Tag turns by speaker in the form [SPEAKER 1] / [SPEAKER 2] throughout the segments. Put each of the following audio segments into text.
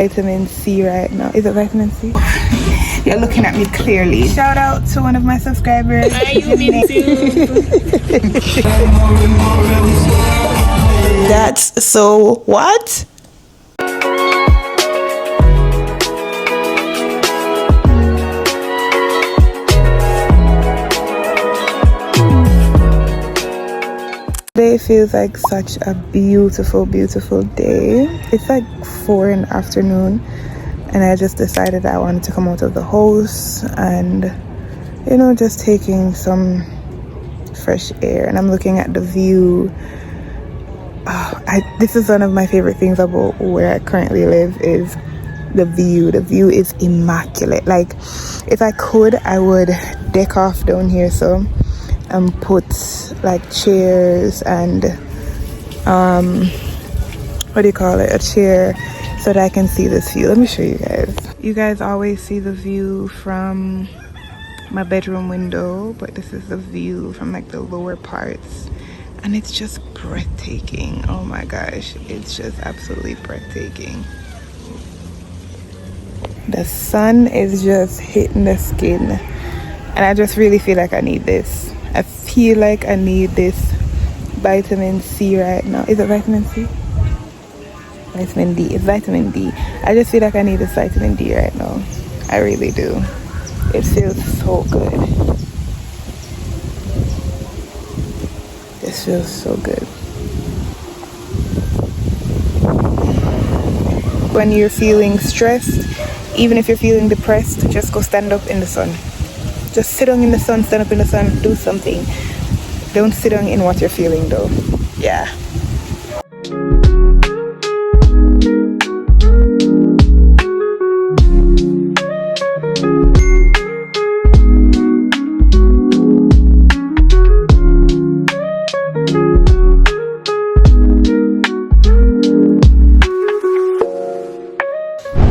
[SPEAKER 1] Vitamin C right now. Is it vitamin C? You're looking at me clearly. Shout out to one of my subscribers.
[SPEAKER 2] Are you mean to?
[SPEAKER 1] That's so what? Today feels like such a beautiful day. It's like 4 in the afternoon and I just decided I wanted to come out of the house and just taking some fresh air, and I'm looking at the view. This is one of my favorite things about where I currently live is the view. The view is immaculate. Like if I could, I would deck off down here and put like chairs and what do you call it, a chair, so that I can see this view. Let me show you guys. You guys always see the view from my bedroom window, but this is the view from like the lower parts, and it's just breathtaking. Oh my gosh, it's just absolutely breathtaking. The sun is just hitting the skin, and I just really feel like I need this. I feel like I need this vitamin C right now. Is it vitamin C? Vitamin D. It's vitamin D. I just feel like I need this vitamin D right now. I really do. It feels so good. This feels so good. When you're feeling stressed, even if you're feeling depressed, just go stand up in the sun. Just sit down in the sun, stand up in the sun, do something. Don't sit down in what you're feeling though. Yeah.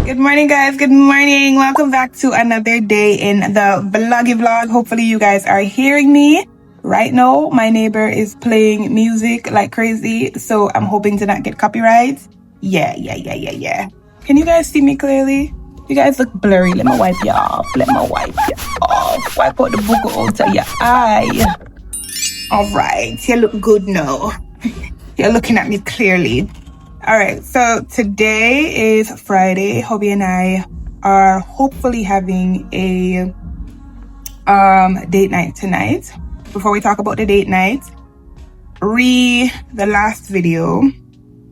[SPEAKER 1] Good morning guys, good morning. Welcome back to another day in the vlog. Hopefully you guys are hearing me. Right now my neighbor is playing music like crazy, so I'm hoping to not get copyrights. Yeah. Can you guys see me clearly? You guys look blurry. Let me wipe you off. Wipe out the book out of your eye. Alright, you look good now. You're looking at me clearly. Alright, so today is Friday. Hobby and I are hopefully having a date night tonight. Before we talk about the date night, the last video,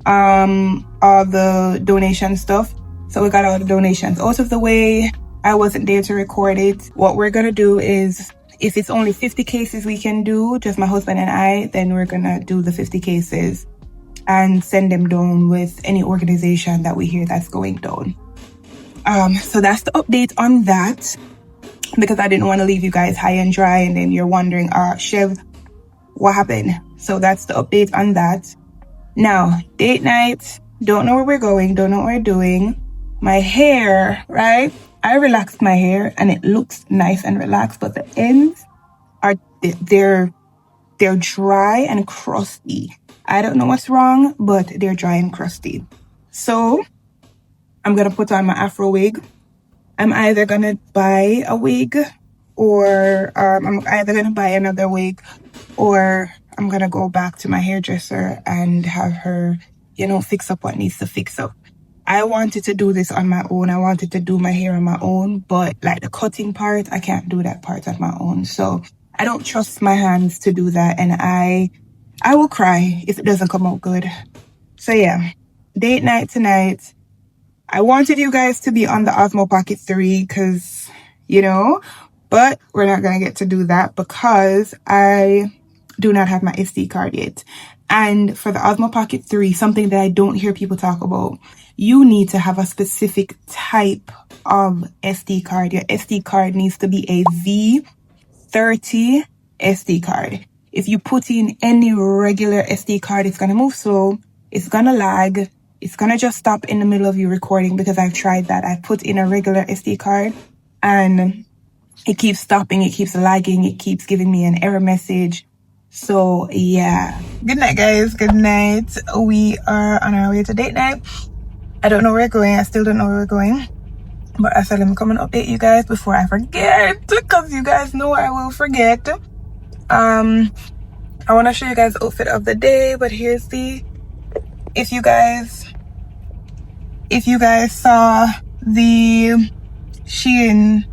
[SPEAKER 1] all the donation stuff. So we got all the donations out of the way. I wasn't there to record it. What we're gonna do is, if it's only 50 cases we can do, just my husband and I, then we're gonna do the 50 cases and send them down with any organization that we hear that's going down. So that's the update on that, because I didn't want to leave you guys high and dry and then you're wondering, Chev, what happened? So that's the update on that. Now, date night, don't know where we're going, don't know what we're doing. My hair, right? I relaxed my hair and it looks nice and relaxed, but the ends are, they're dry and crusty. I don't know what's wrong, but they're dry and crusty. So I'm gonna put on my Afro wig. I'm either gonna buy a wig, or I'm either gonna buy another wig, or I'm gonna go back to my hairdresser and have her, fix up what needs to fix up. I wanted to do this on my own. I wanted to do my hair on my own, but like the cutting part, I can't do that part on my own. So I don't trust my hands to do that, and I will cry if it doesn't come out good. So yeah, date night tonight. I wanted you guys to be on the Osmo Pocket 3 because, but we're not going to get to do that because I do not have my SD card yet. And for the Osmo Pocket 3, something that I don't hear people talk about, you need to have a specific type of SD card. Your SD card needs to be a V30 SD card. If you put in any regular SD card, it's going to move slow, it's going to lag, it's going to just stop in the middle of you recording, because I've tried that. I put in a regular SD card and it keeps stopping, it keeps lagging, it keeps giving me an error message. So yeah. Good night guys, good night. We are on our way to date night. I don't know where we're going. I still don't know where we're going. But I said, let me come and update you guys before I forget, because you guys know I will forget. I want to show you guys the outfit of the day, but here's the, if you guys saw the Shein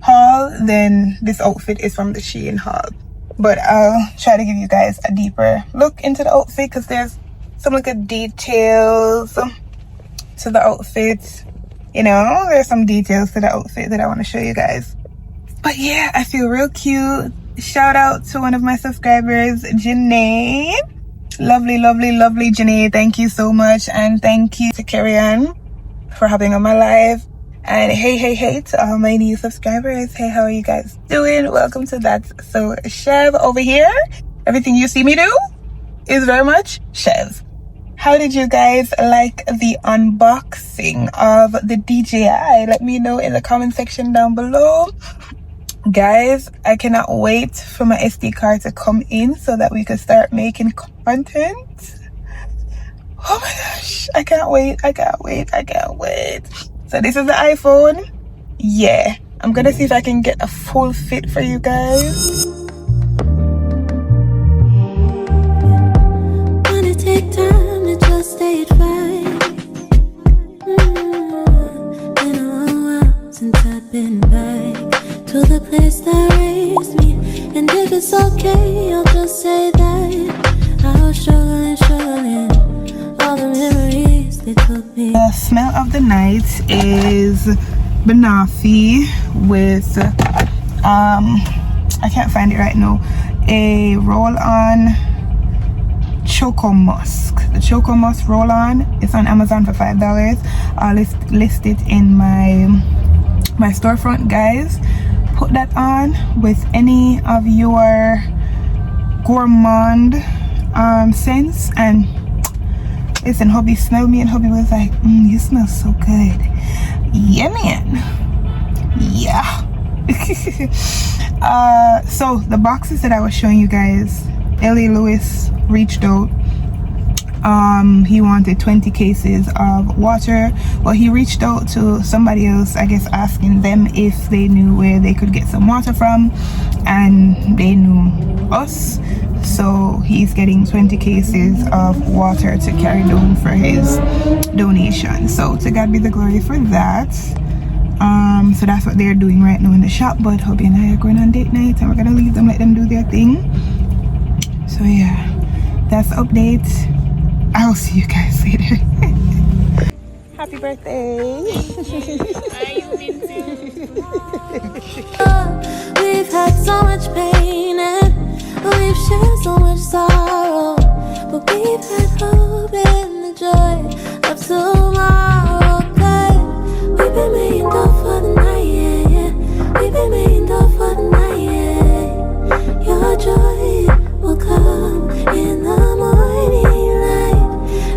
[SPEAKER 1] haul, then this outfit is from the Shein haul. But I'll try to give you guys a deeper look into the outfit, because there's some good details to the outfit. You know, there's some details to the outfit that I want to show you guys. But yeah, I feel real cute. Shout out to one of my subscribers, Janae. Lovely, lovely, lovely Janae. Thank you so much. And thank you to Carrie Ann for hopping on my live. And hey to all my new subscribers. Hey, how are you guys doing? Welcome to That's So Chev over here. Everything you see me do is very much Chev. How did you guys like the unboxing of the DJI? Let me know in the comment section down below. Guys, I cannot wait for my SD card to come in so that we can start making content. Oh my gosh, I can't wait. So this is the iPhone. Yeah, I'm gonna see if I can get a full fit for you guys. Wanna take time to just stay it right. Been a long while since I've been back to the place that raised me. And if it's okay, I'll just say that I was struggling. All the memories they took me. The smell of the night is banoffee with I can't find it right now, a roll-on Choco Musk. The Choco Musk roll-on is on Amazon for $5. I'll list it in my storefront, guys. Put that on with any of your gourmand scents. And listen, hubby smelled me and hubby was like, you smell so good. Yeah, man. Yeah. So the boxes that I was showing you guys, Ellie Lewis reached out. He wanted 20 cases of water. Well, he reached out to somebody else, I guess, asking them if they knew where they could get some water from, and they knew us. So he's getting 20 cases of water to carry down for his donation. So to God be the glory for that. So that's what they're doing right now in the shop. But hubby and I are going on date night, and we're gonna leave them, let them do their thing. So yeah, that's the update. I'll see you guys later. Happy birthday. We've had so much pain and we've shared so much sorrow, but we've had hope and the joy of tomorrow. Good. We've been made up for the night, yeah, yeah. We've been made up for the night, yeah. Your joy will come in the morning light.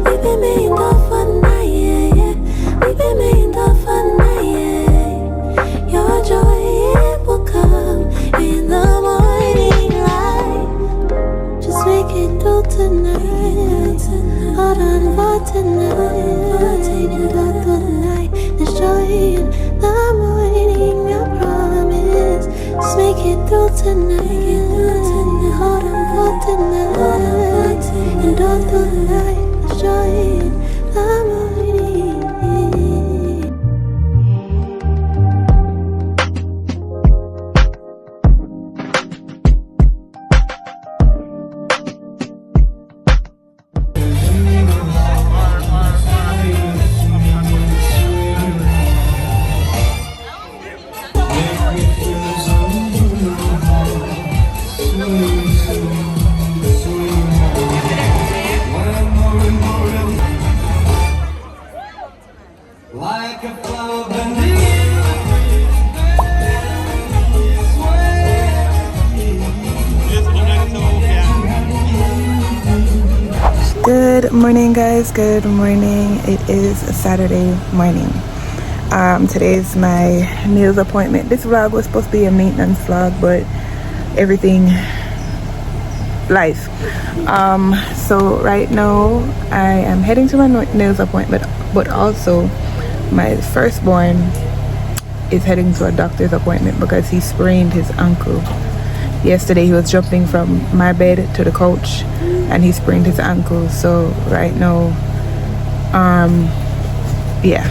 [SPEAKER 1] We've been made up for the night, yeah, yeah. We've been made up for the night, yeah. Your joy, it will come in the morning light. Just make it through tonight. Hold on for tonight. Take it all through the night. There's joy in the morning, I promise. Just make it through tonight. Hold on for tonight. And all through the night. There's joy in the morning.
[SPEAKER 2] Like a flower
[SPEAKER 1] Good morning, guys. Good morning. It is a Saturday morning. Today is my nails appointment. This vlog was supposed to be a maintenance vlog, but everything life. So right now I am heading to my nails appointment But also, my firstborn is heading to a doctor's appointment because he sprained his ankle. Yesterday he was jumping from my bed to the couch and he sprained his ankle. So right now, yeah,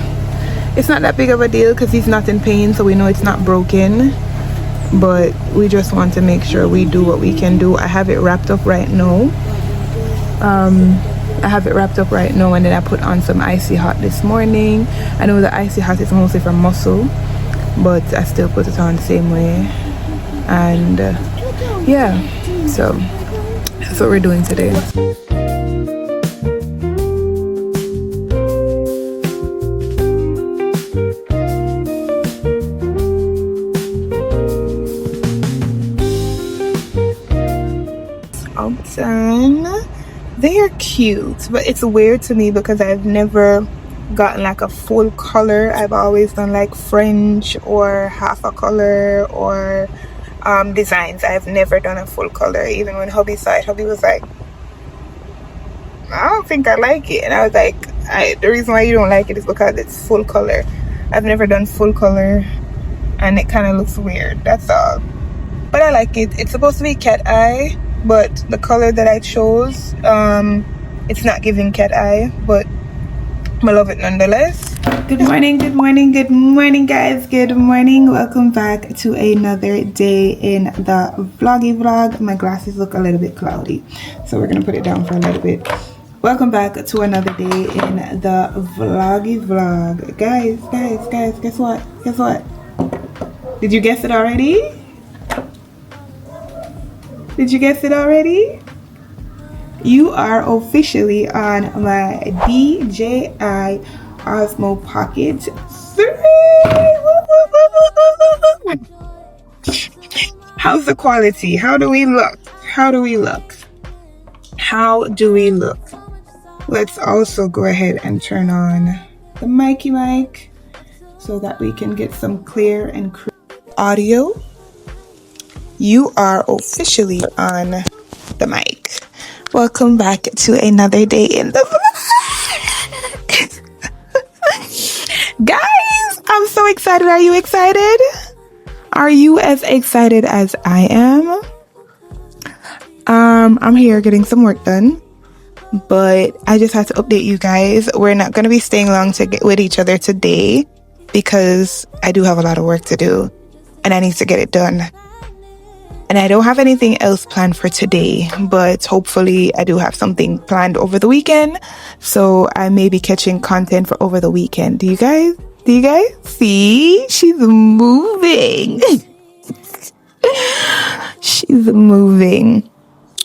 [SPEAKER 1] it's not that big of a deal because he's not in pain, so we know it's not broken. But we just want to make sure we do what we can do. I have it wrapped up right now. And then I put on some icy hot this morning. I know the icy hot is mostly for muscle, but I still put it on the same way. And yeah, so that's what we're doing today. Done. They are cute, but it's weird to me because I've never gotten like a full color. I've always done like fringe or half a color or designs. I've never done a full color. Even when hubby saw it, hubby was like, I don't think I like it. And I was like, the reason why you don't like it is because it's full color. I've never done full color and it kind of looks weird, that's all. But I like it. It's supposed to be cat eye, but the color that I chose, it's not giving cat eye, but I love it nonetheless. Good morning, guys. Good morning. Welcome back to another day in the vloggy vlog. My glasses look a little bit cloudy, so we're gonna put it down for a little bit. Welcome back to another day in the vloggy vlog. Guys, guess what? Did you guess it already? You are officially on my DJI Osmo Pocket 3. How's the quality? How do we look? Let's also go ahead and turn on the mic so that we can get some clear and crisp audio. You are officially on the mic. Welcome back to another day in the vlog. Guys, I'm so excited. Are you excited? Are you as excited as I am? I'm here getting some work done, but I just have to update you guys. We're not going to be staying long to get with each other today because I do have a lot of work to do and I need to get it done. And I don't have anything else planned for today, but hopefully I do have something planned over the weekend. So I may be catching content for over the weekend. Do you guys see? She's moving. She's moving.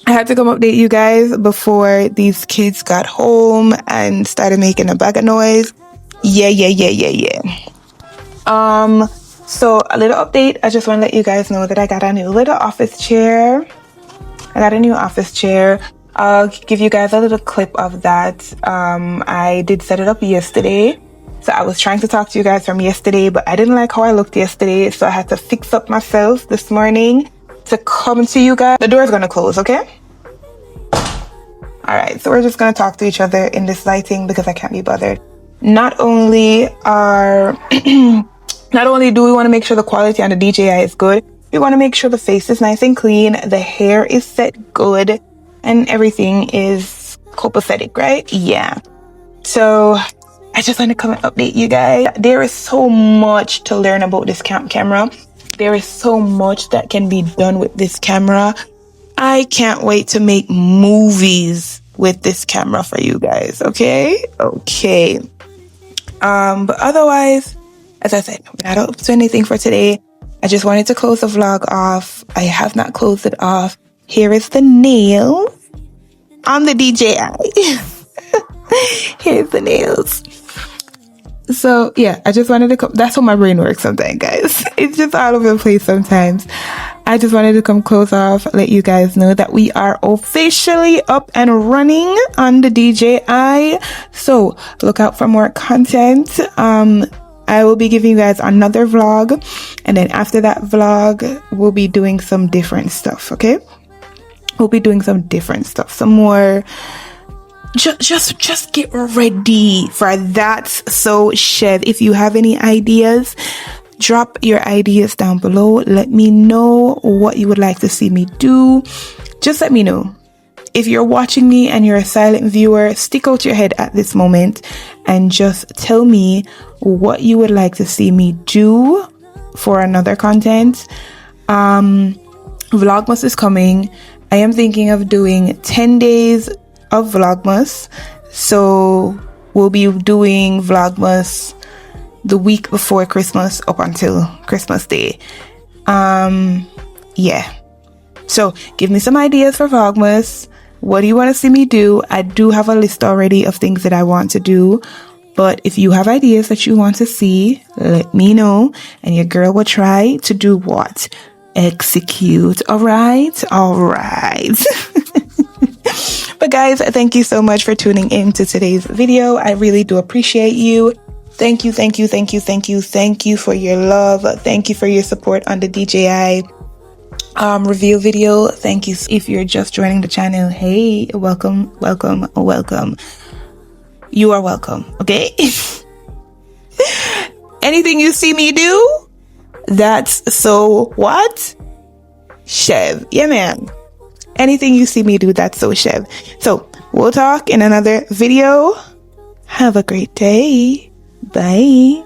[SPEAKER 1] I had to come update you guys before these kids got home and started making a bag of noise. Yeah. So a little update. I just want to let you guys know that I got a new little office chair. I'll give you guys a little clip of that. I did set it up yesterday. So I was trying to talk to you guys from yesterday, but I didn't like how I looked yesterday. So I had to fix up myself this morning to come to you guys. The door's going to close, okay? All right. So we're just going to talk to each other in this lighting because I can't be bothered. Not only do we want to make sure the quality on the DJI is good, we want to make sure the face is nice and clean, the hair is set good, and everything is copacetic, right? Yeah. So I just want to come and update you guys. There is so much to learn about this camera. There is so much that can be done with this camera. I can't wait to make movies with this camera for you guys, okay? But otherwise, as I said, we're not up to anything for today. I just wanted to close the vlog off. I have not closed it off. Here is the nails on the DJI. Here's the nails. So yeah, I just wanted to come. That's how my brain works sometimes, guys. It's just all over the place sometimes. I just wanted to come close off, let you guys know that we are officially up and running on the DJI. So look out for more content. I will be giving you guys another vlog, and then after that vlog, we'll be doing some different stuff, okay? We'll be doing some different stuff, some more just get ready for That's So Chev. If you have any ideas, drop your ideas down below. Let me know what you would like to see me do. Just let me know. If you're watching me and you're a silent viewer, stick out your head at this moment and just tell me what you would like to see me do for another content. Vlogmas is coming. I am thinking of doing 10 days of Vlogmas. So we'll be doing Vlogmas the week before Christmas up until Christmas Day. Yeah. So give me some ideas for Vlogmas. What do you want to see me do? I do have a list already of things that I want to do. But if you have ideas that you want to see, let me know. And your girl will try to do what? Execute. All right. But guys, thank you so much for tuning in to today's video. I really do appreciate you. Thank you for your love. Thank you for your support on the DJI reveal video. Thank you. If you're just joining the channel, hey, welcome. You are welcome. Okay. Anything you see me do, that's so what? Chev. Yeah, man. Anything you see me do, that's so Chev. So we'll talk in another video. Have a great day. Bye.